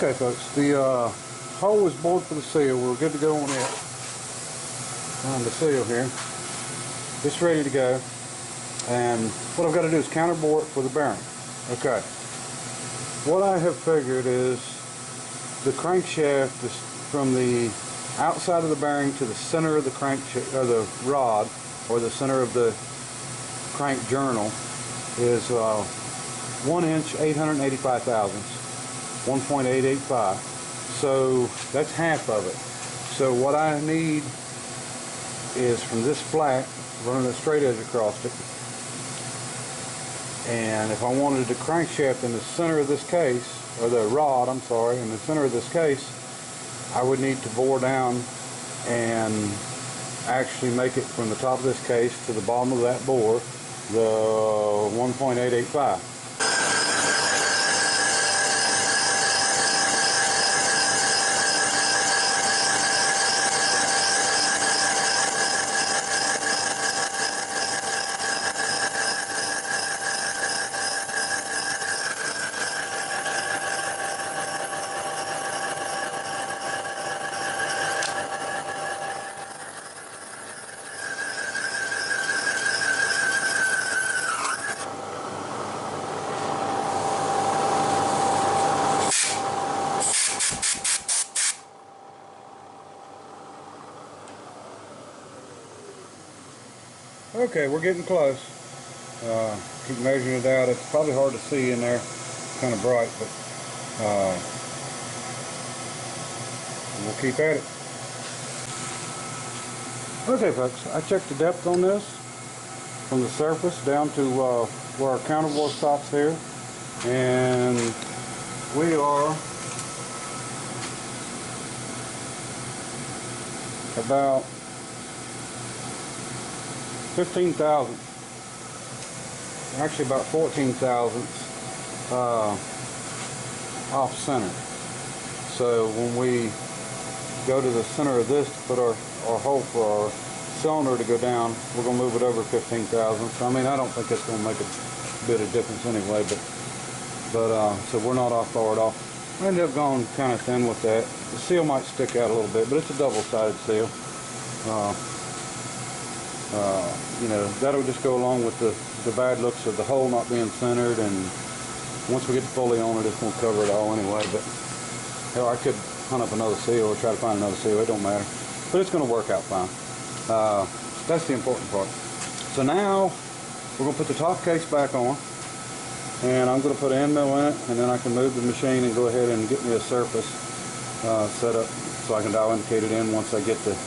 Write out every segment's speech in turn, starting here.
Okay folks, the hole is bored for the seal. We're good to go on it. On the seal here. It's ready to go. And what I've got to do is counterbore it for the bearing. Okay. What I have figured is the crankshaft is from the outside of the bearing to the center of the crankshaft, or the rod, or the center of the crank journal is 1 inch 885 thousandths. 1.885. So that's half of it. So what I need is from this flat, running a straight edge across it, and if I wanted the crankshaft in the center of this case, or the rod, I'm sorry, in the center of this case, I would need to bore down and actually make it from the top of this case to the bottom of that bore the 1.885. Okay, we're getting close. Keep measuring it out. It's probably hard to see in there, kind of bright, but we'll keep at it. Okay folks, I checked the depth on this from the surface down to where our counterbore stops here, and we are about 15 thousandths, actually about 14 thousandths off center. So when we go to the center of this to put our hole for our cylinder to go down, we're going to move it over 15 thousandths. I mean, I don't think it's going to make a bit of difference anyway, but so we're not off far at all. I ended up going kind of thin with that. The seal might stick out a little bit, but it's a double-sided seal. You know, that'll just go along with the bad looks of the hole not being centered, and once we get the pulley on it, it's going to cover it all anyway. But hell, I could hunt up another seal or try to find another seal, it don't matter. But it's going to work out fine. That's the important part. So now we're going to put the top case back on, and I'm going to put an end mill in it, and then I can move the machine and go ahead and get me a surface set up so I can dial indicate it in once I get the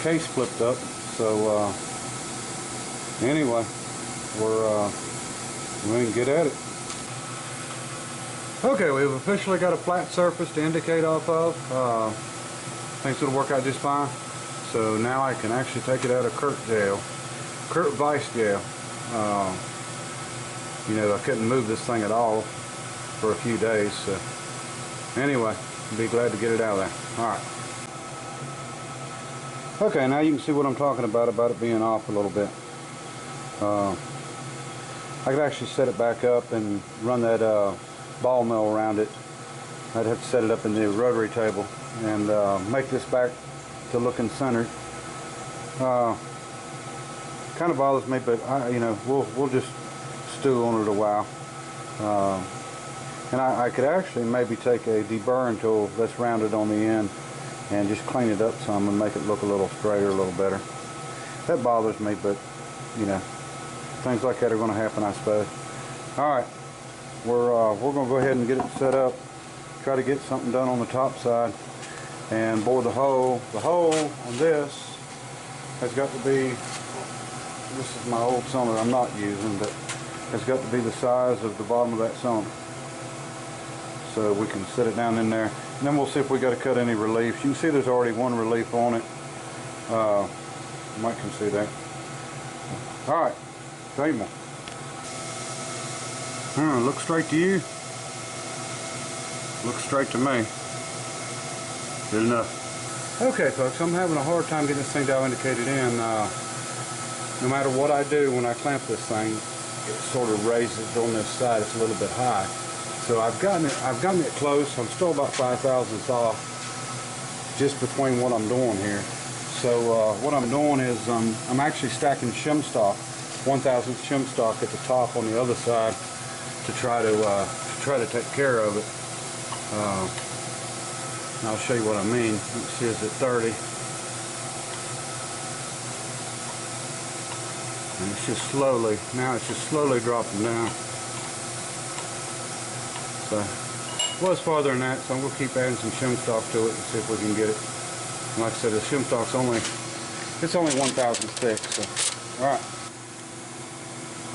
case flipped up. So anyway, we're going to get at it. Okay, we've officially got a flat surface to indicate off of. Things will work out just fine. So now I can actually take it out of Kurt Vice jail. You know, I couldn't move this thing at all for a few days. So anyway, I'll be glad to get it out of there. All right. Okay, now you can see what I'm talking about it being off a little bit. I could actually set it back up and run that ball mill around it. I'd have to set it up in the rotary table and make this back to looking centered. Kind of bothers me, but you know, we'll just stew on it a while. And I could actually maybe take a deburring tool that's rounded on the end and just clean it up some and make it look a little straighter, a little better. That bothers me, but you know, things like that are going to happen, I suppose. All right, we're going to go ahead and get it set up. Try to get something done on the top side and bore the hole. The hole on this has got to be. This is my old cylinder I'm not using, but it's got to be the size of the bottom of that cylinder. So we can set it down in there. And then we'll see if we got to cut any reliefs. You can see there's already one relief on it. You might can see that. All right, show you more. Look straight to you. Look straight to me. Good enough. Okay, folks, I'm having a hard time getting this thing dial indicated in. No matter what I do when I clamp this thing, it sort of raises on this side. It's a little bit high. So I've gotten it close. I'm still about 5,000ths off, just between what I'm doing here. So what I'm doing is I'm actually stacking shim stock, 1,000th shim stock at the top on the other side to try to take care of it. And I'll show you what I mean. You can see it's at 30. And it's just slowly, now it's just slowly dropping down. So it was farther than that, so I'm going to keep adding some shim stock to it and see if we can get it. And like I said, the shim stock's only 1,000 thick, so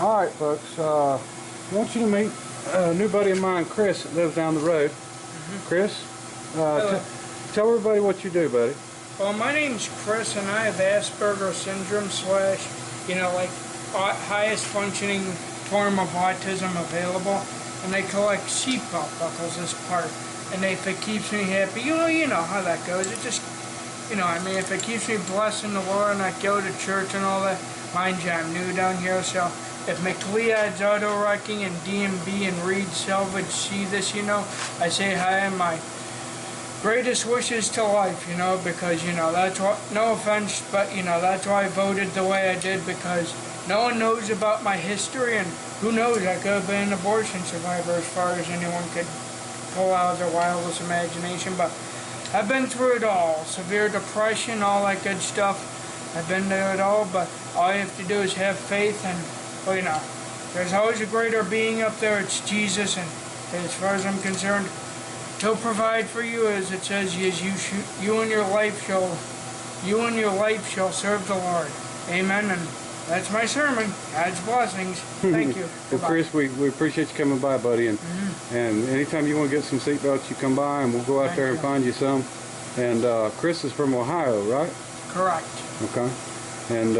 alright folks, I want you to meet a new buddy of mine, Chris, that lives down the road. Chris, tell everybody what you do, buddy. Well, my name's Chris, and I have Asperger's syndrome / like highest functioning form of autism available, and I collect seatbelt buckles as part. And if it keeps me happy, you know how that goes. It just, if it keeps me blessing the Lord and I go to church and all that, mind you, I'm new down here, so if McLeod's Auto Wrecking and DMB and Reed Salvage see this, I say hi and my greatest wishes to life, because, that's what, no offense, but, that's why I voted the way I did, because no one knows about my history, and who knows, I could have been an abortion survivor as far as anyone could pull out of their wildest imagination, but I've been through it all, severe depression, all that good stuff. I've been through it all, but all you have to do is have faith, and, there's always a greater being up there, it's Jesus, and as far as I'm concerned, He'll provide for you, as it says, you and your life shall serve the Lord. Amen. And that's my sermon. God's blessings. Thank you. Well, Chris, we appreciate you coming by, buddy. And and anytime you want to get some seatbelts, you come by, and we'll go out there and find you some. And Chris is from Ohio, right? Correct. Okay. And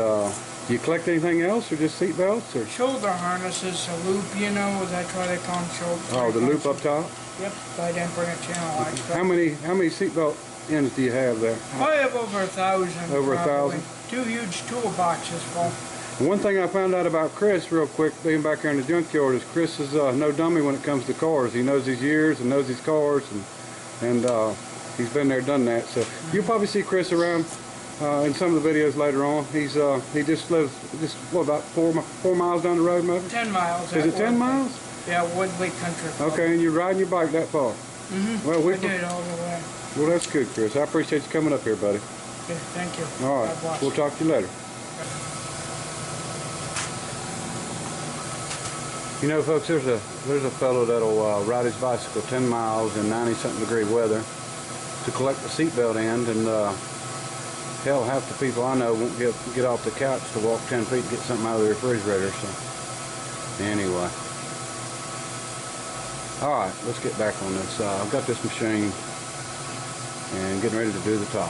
do you collect anything else, or just seatbelts, or shoulder harnesses, a loop? That's why they call them shoulder. Oh, the loop up top. Yep, I didn't bring a channel light. How many seatbelt ends do you have there? I have over 1,000. Over 1,000? 2 huge toolboxes full. One thing I found out about Chris real quick, being back here in the junkyard, is Chris is no dummy when it comes to cars. He knows his years and knows his cars, and he's been there, done that. So you'll probably see Chris around in some of the videos later on. He just lives about 4 miles down the road, maybe? 10 miles. Is it 10 miles? Yeah, Woodley Country Club. Okay, and you're riding your bike that far? Well, I did all the way. Well, that's good, Chris. I appreciate you coming up here, buddy. Okay, thank you. All right, we'll talk to you later. Folks, there's a fellow that'll ride his bicycle 10 miles in 90-something degree weather to collect the seatbelt end, and hell, half the people I know won't get off the couch to walk 10 feet and get something out of the refrigerator. So, anyway. Alright, let's get back on this. I've got this machine and getting ready to do the top.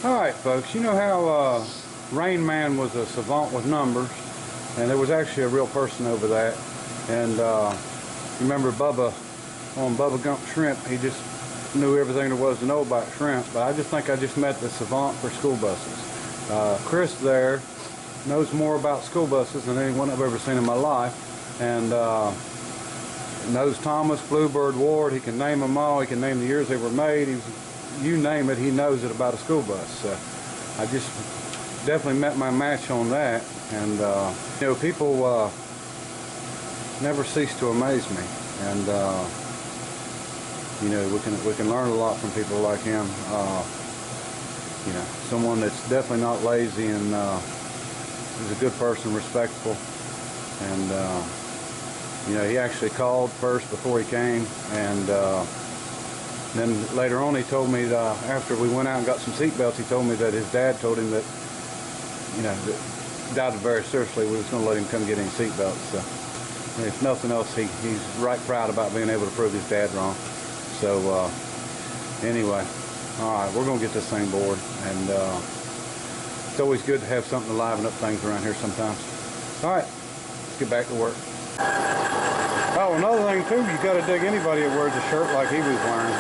Alright folks, you know how Rain Man was a savant with numbers, and there was actually a real person over that, and you remember Bubba on Bubba Gump Shrimp, he just knew everything there was to know about shrimp, but I just think I just met the savant for school buses. Chris there knows more about school buses than anyone I've ever seen in my life, and knows Thomas, Bluebird, Ward. He can name them all. He can name the years they were made. You name it, he knows it about a school bus. So I just definitely met my match on that, and people never cease to amaze me, and we can learn a lot from people like him. Someone that's definitely not lazy, and is a good person, respectful, and he actually called first before he came, and then later on he told me that after we went out and got some seat belts, he told me that his dad told him that that doubted very seriously we was going to let him come get any seat belts. So if nothing else, he's right proud about being able to prove his dad wrong. So anyway, all right, we're going to get this thing bored, and it's always good to have something to liven up things around here sometimes. All right, let's get back to work. Oh, another thing too, you got to dig anybody that wears a shirt like he was wearing.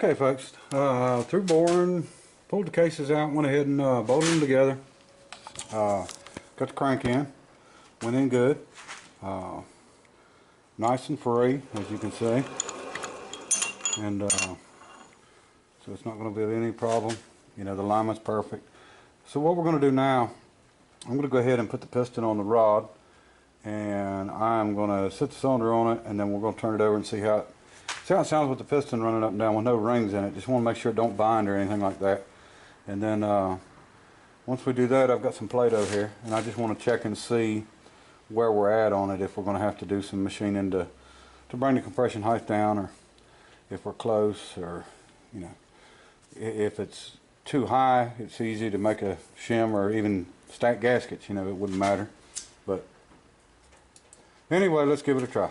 Okay folks, through boring, pulled the cases out, went ahead and bolted them together. Got the crank in, went in good. Nice and free, as you can see. And so it's not going to be any problem. You know, the alignment's perfect. So what we're going to do now, I'm going to go ahead and put the piston on the rod, and I'm going to set the cylinder on it, and then we're going to turn it over and see how it sounds with the piston running up and down with no rings in it. Just want to make sure it don't bind or anything like that. And then once we do that, I've got some Play-Doh here, and I just want to check and see where we're at on it, if we're going to have to do some machining to bring the compression height down, or if we're close, or you know, if it's too high, it's easy to make a shim or even stack gaskets, you know, it wouldn't matter. But anyway, let's give it a try.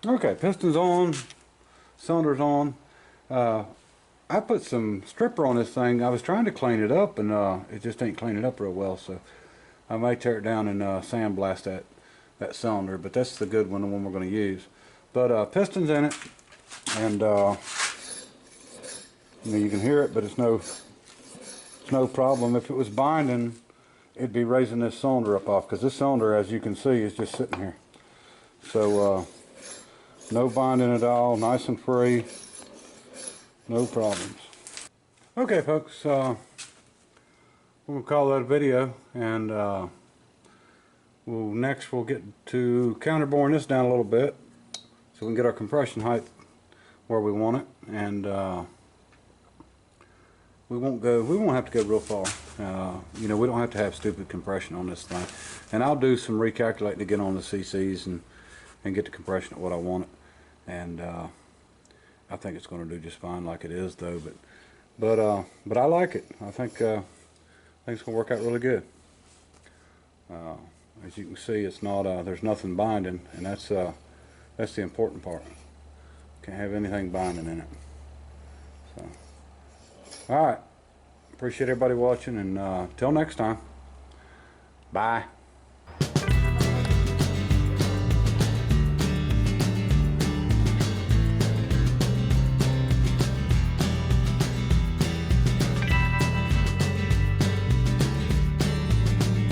Okay, piston's on, cylinder's on. I put some stripper on this thing. I was trying to clean it up, and it just ain't cleaning up real well, so I may tear it down and sandblast that cylinder, but that's the good one, the one we're going to use. But piston's in it, and you know, you can hear it, but it's no problem. If it was binding, it'd be raising this cylinder up off, because this cylinder, as you can see, is just sitting here. So no binding at all, nice and free, no problems. Okay folks, we're going to call that a video, and next we'll get to counterboring this down a little bit so we can get our compression height where we want it, and we won't have to go real far. You know, we don't have to have stupid compression on this thing, and I'll do some recalculating to get on the CCs and get the compression at what I want it. And I think it's going to do just fine like it is, though. But I like it. I think it's going to work out really good. As you can see, it's not there's nothing binding, and that's the important part. Can't have anything binding in it. So, all right. Appreciate everybody watching, and till next time. Bye.